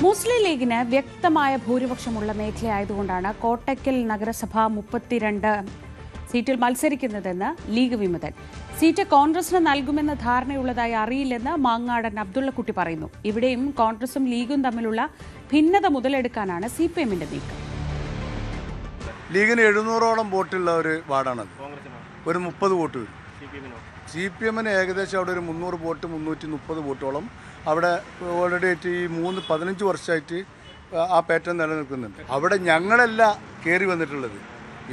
മുസ്ലിം ലീഗിന് വ്യക്തമായ ഭൂരിപക്ഷമുള്ള മേഖലയായതുകൊണ്ടാണ് കോട്ടക്കൽ നഗരസഭ 32 സീറ്റിൽ മത്സരിക്കുന്നതെന്ന് ലീഗ് വിമതൻ. സീറ്റ് കോൺഗ്രസിന് നൽകുമെന്ന ധാരണയുള്ളതായി അറിയില്ലെന്ന് മാങ്ങാടൻ അബ്ദുള്ളക്കുട്ടി പറയുന്നു. ഇവിടെയും കോൺഗ്രസും ലീഗും തമ്മിലുള്ള ഭിന്നത മുതലെടുക്കാനാണ് CPM-ന്റെ നീക്കം. ലീഗിന് 700ഓളം വോട്ടുള്ള ഒരു വാർഡാണത്. ഒരു 30 വോട്ട് വരും. CPM-ന് ഏകദേശം അവിടെ ഒരു 300 വോട്ട് 330 വോട്ടോളം അവിടെ ഓൾറെഡി ആയിട്ട് ഈ 15 വർഷമായിട്ട് ആ പാറ്റേൺ നിലനിൽക്കുന്നുണ്ട്. അവിടെ ഞങ്ങളല്ല കയറി വന്നിട്ടുള്ളത്,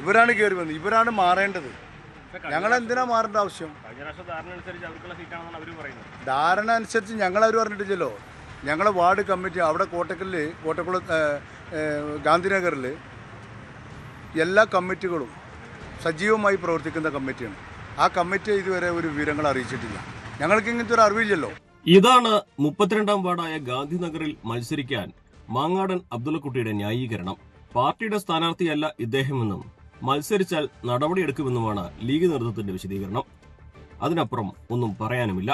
ഇവരാണ് കയറി വന്നത്, ഇവരാണ് മാറേണ്ടത്. ഞങ്ങളെന്തിനാ മാറേണ്ട ആവശ്യം? ധാരണ അനുസരിച്ച് ഞങ്ങളവർ പറഞ്ഞിട്ടില്ലല്ലോ. ഞങ്ങളെ വാർഡ് കമ്മിറ്റി അവിടെ കോട്ടക്കുളം ഗാന്ധിനഗറിൽ എല്ലാ കമ്മിറ്റികളും സജീവമായി പ്രവർത്തിക്കുന്ന കമ്മിറ്റിയാണ്. ആ കമ്മിറ്റി ഇതുവരെ ഒരു വിവരങ്ങൾ അറിയിച്ചിട്ടില്ല. ഞങ്ങൾക്ക് ഇങ്ങനത്തെ ഒരു അറിവില്ലല്ലോ. ഇതാണ് 32-ാം വാർഡായ ഗാന്ധിനഗറിൽ മത്സരിക്കാൻ മാങ്ങാടൻ അബ്ദുള്ളക്കുട്ടിയുടെ ന്യായീകരണം. പാർട്ടിയുടെ സ്ഥാനാർത്ഥിയല്ല ഇദ്ദേഹമെന്നും മത്സരിച്ചാൽ നടപടിയെടുക്കുമെന്നുമാണ് ലീഗ് നേതൃത്വത്തിന്റെ വിശദീകരണം. അതിനപ്പുറം ഒന്നും പറയാനുമില്ല.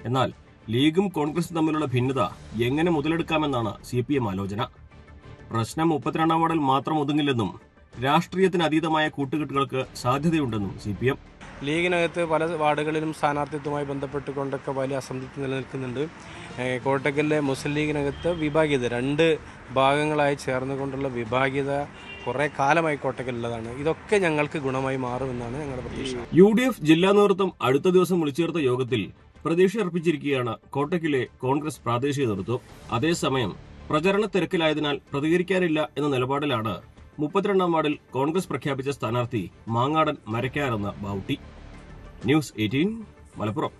എന്നാൽ ലീഗും കോൺഗ്രസും തമ്മിലുള്ള ഭിന്നത എങ്ങനെ മുതലെടുക്കാമെന്നാണ് CPM ആലോചന. പ്രശ്നം 32-ാം വാർഡിൽ മാത്രം ഒതുങ്ങില്ലെന്നും രാഷ്ട്രീയത്തിന് അതീതമായ കൂട്ടുകെട്ടുകൾക്ക് സാധ്യതയുണ്ടെന്നും CPM. ലീഗിനകത്ത് പല വാർഡുകളിലും സ്ഥാനാർത്ഥിത്വവുമായി ബന്ധപ്പെട്ടുകൊണ്ടൊക്കെ വലിയ അസംതൃപ്തി നിലനിൽക്കുന്നുണ്ട്. കോട്ടക്കലിലെ മുസ്ലിം ലീഗിനകത്ത് വിഭാഗീയത 2 ഭാഗങ്ങളായി ചേർന്നുകൊണ്ടുള്ള വിഭാഗീയത കുറേ കാലമായി കോട്ടക്കലുള്ളതാണ്. ഇതൊക്കെ ഞങ്ങൾക്ക് ഗുണമായി മാറുമെന്നാണ് ഞങ്ങളുടെ പ്രതീക്ഷ. UDF ജില്ലാ നേതൃത്വം അടുത്ത ദിവസം വിളിച്ചു ചേർത്ത യോഗത്തിൽ പ്രതീക്ഷ അർപ്പിച്ചിരിക്കുകയാണ് കോട്ടക്കിലെ കോൺഗ്രസ് പ്രാദേശിക നേതൃത്വം. അതേസമയം പ്രചരണ തിരക്കിലായതിനാൽ പ്രതികരിക്കാനില്ല എന്ന നിലപാടിലാണ് 32-ാം വാർഡിൽ കോൺഗ്രസ് പ്രഖ്യാപിച്ച സ്ഥാനാർത്ഥി മാങ്ങാടൻ മരക്കാരെന്ന ബാവുട്ടി. ന്യൂസ് 18 മലപ്പുറം.